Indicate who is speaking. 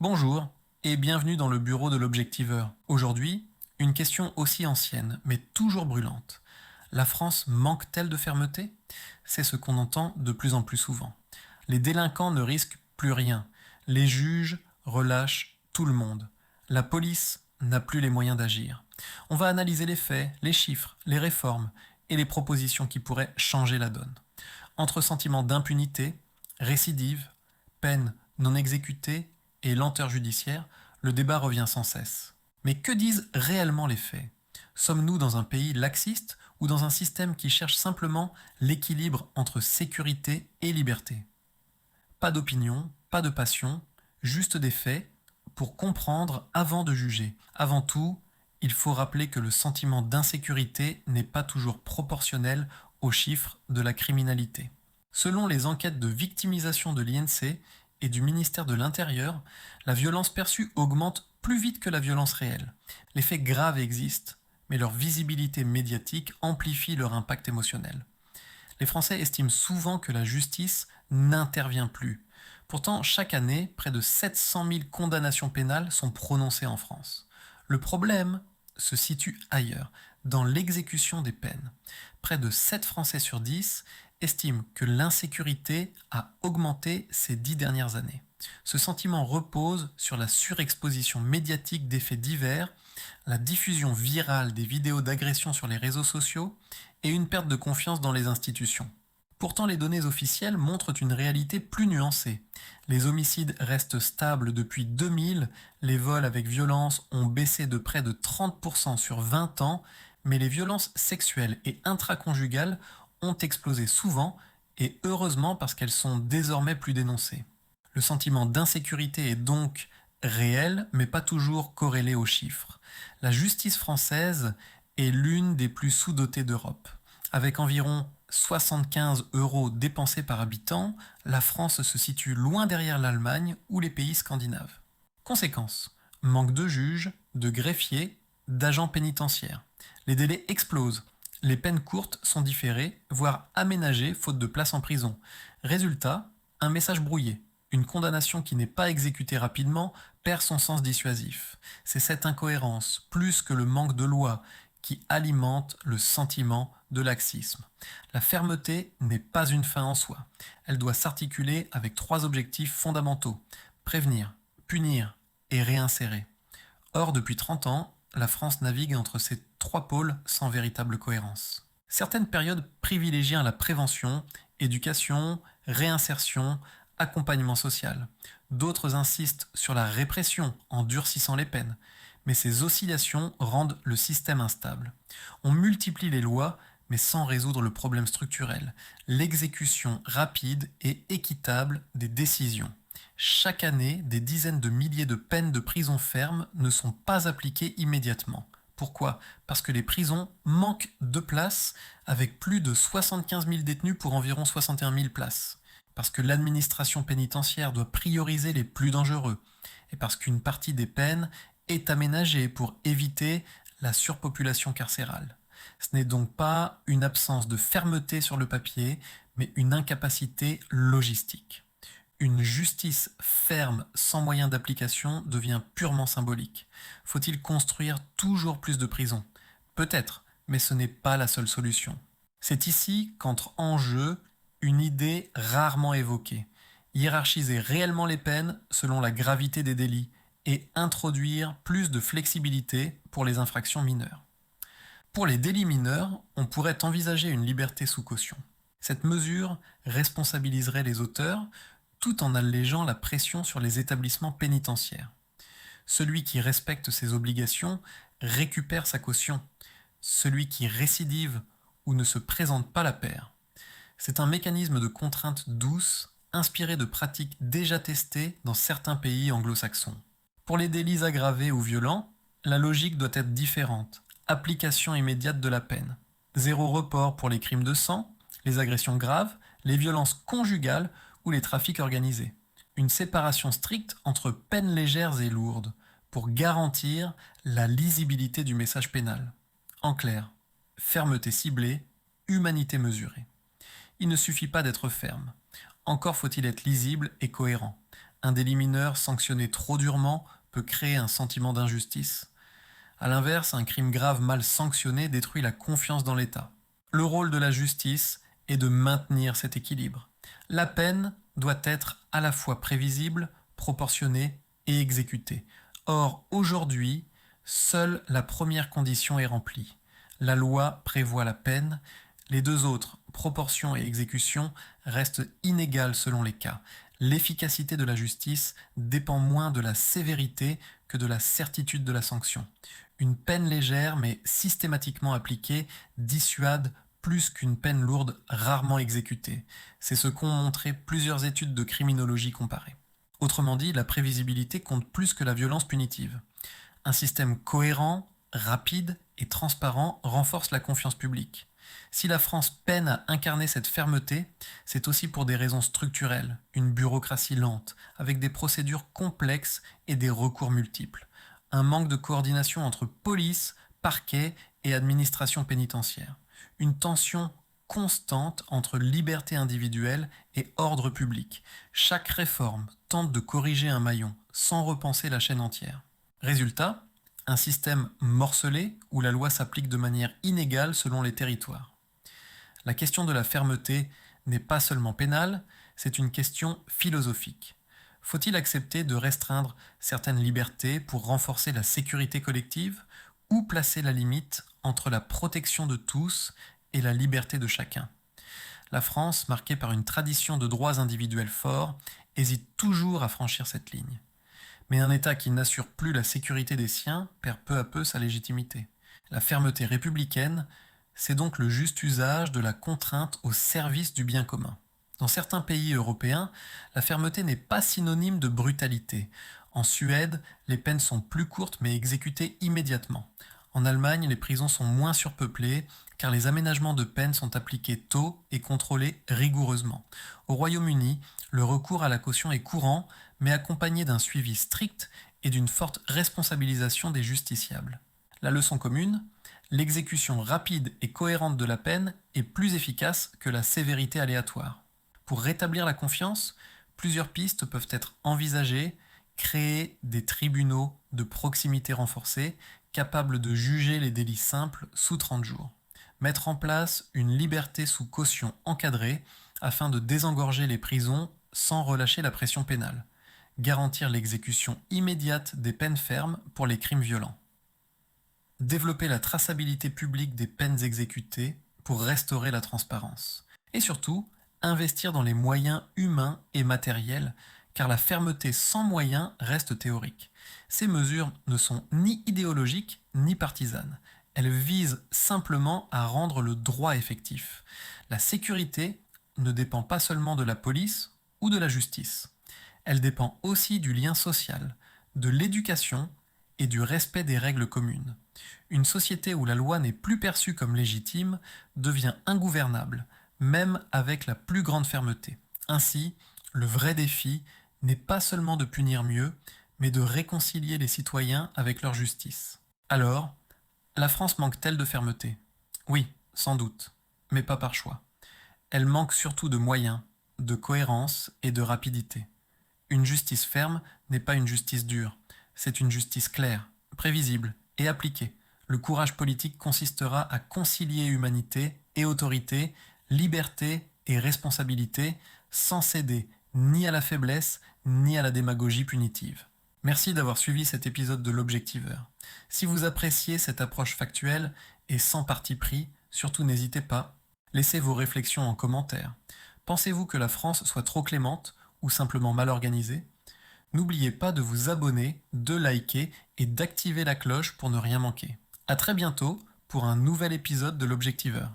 Speaker 1: Bonjour et bienvenue dans le bureau de l'Objectiveur. Aujourd'hui, une question aussi ancienne mais toujours brûlante. La France manque-t-elle de fermeté? C'est ce qu'on entend de plus en plus souvent. Les délinquants ne risquent plus rien. Les juges relâchent tout le monde. La police n'a plus les moyens d'agir. On va analyser les faits, les chiffres, les réformes et les propositions qui pourraient changer la donne. Entre sentiments d'impunité, récidive, peine non exécutée et lenteur judiciaire, le débat revient sans cesse. Mais que disent réellement les faits? Sommes-nous dans un pays laxiste ou dans un système qui cherche simplement l'équilibre entre sécurité et liberté? Pas d'opinion, pas de passion, juste des faits pour comprendre avant de juger. Avant tout, il faut rappeler que le sentiment d'insécurité n'est pas toujours proportionnel aux chiffres de la criminalité. Selon les enquêtes de victimisation de l'INC et du ministère de l'Intérieur, la violence perçue augmente plus vite que la violence réelle. Les faits graves existent, mais leur visibilité médiatique amplifie leur impact émotionnel. Les Français estiment souvent que la justice n'intervient plus. Pourtant, chaque année, près de 700 000 condamnations pénales sont prononcées en France. Le problème se situe ailleurs, dans l'exécution des peines. Près de 7 Français sur 10 estiment que l'insécurité a augmenté ces 10 dernières années. Ce sentiment repose sur la surexposition médiatique des faits divers, la diffusion virale des vidéos d'agression sur les réseaux sociaux et une perte de confiance dans les institutions. Pourtant, les données officielles montrent une réalité plus nuancée. Les homicides restent stables depuis 2000, les vols avec violence ont baissé de près de 30% sur 20 ans, mais les violences sexuelles et intraconjugales ont explosé souvent, et heureusement parce qu'elles sont désormais plus dénoncées. Le sentiment d'insécurité est donc réel, mais pas toujours corrélé aux chiffres. La justice française est l'une des plus sous-dotées d'Europe. Avec environ 75 euros dépensés par habitant, la France se situe loin derrière l'Allemagne ou les pays scandinaves. Conséquence, manque de juges, de greffiers, d'agents pénitentiaires. Les délais explosent. Les peines courtes sont différées, voire aménagées faute de place en prison. Résultat, un message brouillé. Une condamnation qui n'est pas exécutée rapidement perd son sens dissuasif. C'est cette incohérence, plus que le manque de loi, qui alimente le sentiment de laxisme. La fermeté n'est pas une fin en soi. Elle doit s'articuler avec 3 objectifs fondamentaux: prévenir, punir et réinsérer. Or, depuis 30 ans, la France navigue entre ces 3 pôles sans véritable cohérence. Certaines périodes privilégient la prévention, éducation, réinsertion, accompagnement social. D'autres insistent sur la répression en durcissant les peines. Mais ces oscillations rendent le système instable. On multiplie les lois, mais sans résoudre le problème structurel: l'exécution rapide et équitable des décisions. Chaque année, des dizaines de milliers de peines de prison ferme ne sont pas appliquées immédiatement. Pourquoi? Parce que les prisons manquent de places, avec plus de 75 000 détenus pour environ 61 000 places. Parce que l'administration pénitentiaire doit prioriser les plus dangereux. Et parce qu'une partie des peines est aménagée pour éviter la surpopulation carcérale. Ce n'est donc pas une absence de fermeté sur le papier, mais une incapacité logistique. Une justice ferme sans moyens d'application devient purement symbolique. Faut-il construire toujours plus de prisons? Peut-être, mais ce n'est pas la seule solution. C'est ici qu'entre en jeu une idée rarement évoquée: hiérarchiser réellement les peines selon la gravité des délits et introduire plus de flexibilité pour les infractions mineures. Pour les délits mineurs, on pourrait envisager une liberté sous caution. Cette mesure responsabiliserait les auteurs tout en allégeant la pression sur les établissements pénitentiaires. Celui qui respecte ses obligations récupère sa caution. Celui qui récidive ou ne se présente pas la perd. C'est un mécanisme de contrainte douce, inspiré de pratiques déjà testées dans certains pays anglo-saxons. Pour les délits aggravés ou violents, la logique doit être différente. Application immédiate de la peine. Zéro report pour les crimes de sang, les agressions graves, les violences conjugales ou les trafics organisés. Une séparation stricte entre peines légères et lourdes, pour garantir la lisibilité du message pénal. En clair, fermeté ciblée, humanité mesurée. Il ne suffit pas d'être ferme. Encore faut-il être lisible et cohérent. Un délit mineur sanctionné trop durement peut créer un sentiment d'injustice. A l'inverse, un crime grave mal sanctionné détruit la confiance dans l'État. Le rôle de la justice est de maintenir cet équilibre. La peine doit être à la fois prévisible, proportionnée et exécutée. Or, aujourd'hui, seule la première condition est remplie. La loi prévoit la peine. Les deux autres, proportion et exécution, restent inégales selon les cas. L'efficacité de la justice dépend moins de la sévérité que de la certitude de la sanction. Une peine légère mais systématiquement appliquée dissuade plus qu'une peine lourde rarement exécutée. C'est ce qu'ont montré plusieurs études de criminologie comparée. Autrement dit, la prévisibilité compte plus que la violence punitive. Un système cohérent, rapide et transparent renforce la confiance publique. Si la France peine à incarner cette fermeté, c'est aussi pour des raisons structurelles, une bureaucratie lente, avec des procédures complexes et des recours multiples, un manque de coordination entre police, parquet et administration pénitentiaire, une tension constante entre liberté individuelle et ordre public. Chaque réforme tente de corriger un maillon sans repenser la chaîne entière. Résultat, un système morcelé où la loi s'applique de manière inégale selon les territoires. La question de la fermeté n'est pas seulement pénale, c'est une question philosophique. Faut-il accepter de restreindre certaines libertés pour renforcer la sécurité collective ou placer la limite entre la protection de tous et la liberté de chacun? La France, marquée par une tradition de droits individuels forts, hésite toujours à franchir cette ligne. Mais un État qui n'assure plus la sécurité des siens perd peu à peu sa légitimité. La fermeté républicaine, c'est donc le juste usage de la contrainte au service du bien commun. Dans certains pays européens, la fermeté n'est pas synonyme de brutalité. En Suède, les peines sont plus courtes mais exécutées immédiatement. En Allemagne, les prisons sont moins surpeuplées car les aménagements de peine sont appliqués tôt et contrôlés rigoureusement. Au Royaume-Uni, le recours à la caution est courant mais accompagné d'un suivi strict et d'une forte responsabilisation des justiciables. La leçon commune, l'exécution rapide et cohérente de la peine est plus efficace que la sévérité aléatoire. Pour rétablir la confiance, plusieurs pistes peuvent être envisagées: créer des tribunaux de proximité renforcés, capables de juger les délits simples sous 30 jours. Mettre en place une liberté sous caution encadrée afin de désengorger les prisons sans relâcher la pression pénale. Garantir l'exécution immédiate des peines fermes pour les crimes violents. Développer la traçabilité publique des peines exécutées pour restaurer la transparence. Et surtout, investir dans les moyens humains et matériels, car la fermeté sans moyens reste théorique. Ces mesures ne sont ni idéologiques ni partisanes. Elles visent simplement à rendre le droit effectif. La sécurité ne dépend pas seulement de la police ou de la justice. Elle dépend aussi du lien social, de l'éducation et du respect des règles communes. Une société où la loi n'est plus perçue comme légitime devient ingouvernable, même avec la plus grande fermeté. Ainsi, le vrai défi n'est pas seulement de punir mieux, mais de réconcilier les citoyens avec leur justice. Alors, la France manque-t-elle de fermeté? Oui, sans doute, mais pas par choix. Elle manque surtout de moyens, de cohérence et de rapidité. Une justice ferme n'est pas une justice dure, c'est une justice claire, prévisible et appliquée. Le courage politique consistera à concilier humanité et autorité, liberté et responsabilité, sans céder ni à la faiblesse ni à la démagogie punitive. Merci d'avoir suivi cet épisode de l'Objectiveur. Si vous appréciez cette approche factuelle et sans parti pris, surtout n'hésitez pas, laissez vos réflexions en commentaire. Pensez-vous que la France soit trop clémente ou simplement mal organisée? N'oubliez pas de vous abonner, de liker et d'activer la cloche pour ne rien manquer. À très bientôt pour un nouvel épisode de l'Objectiveur.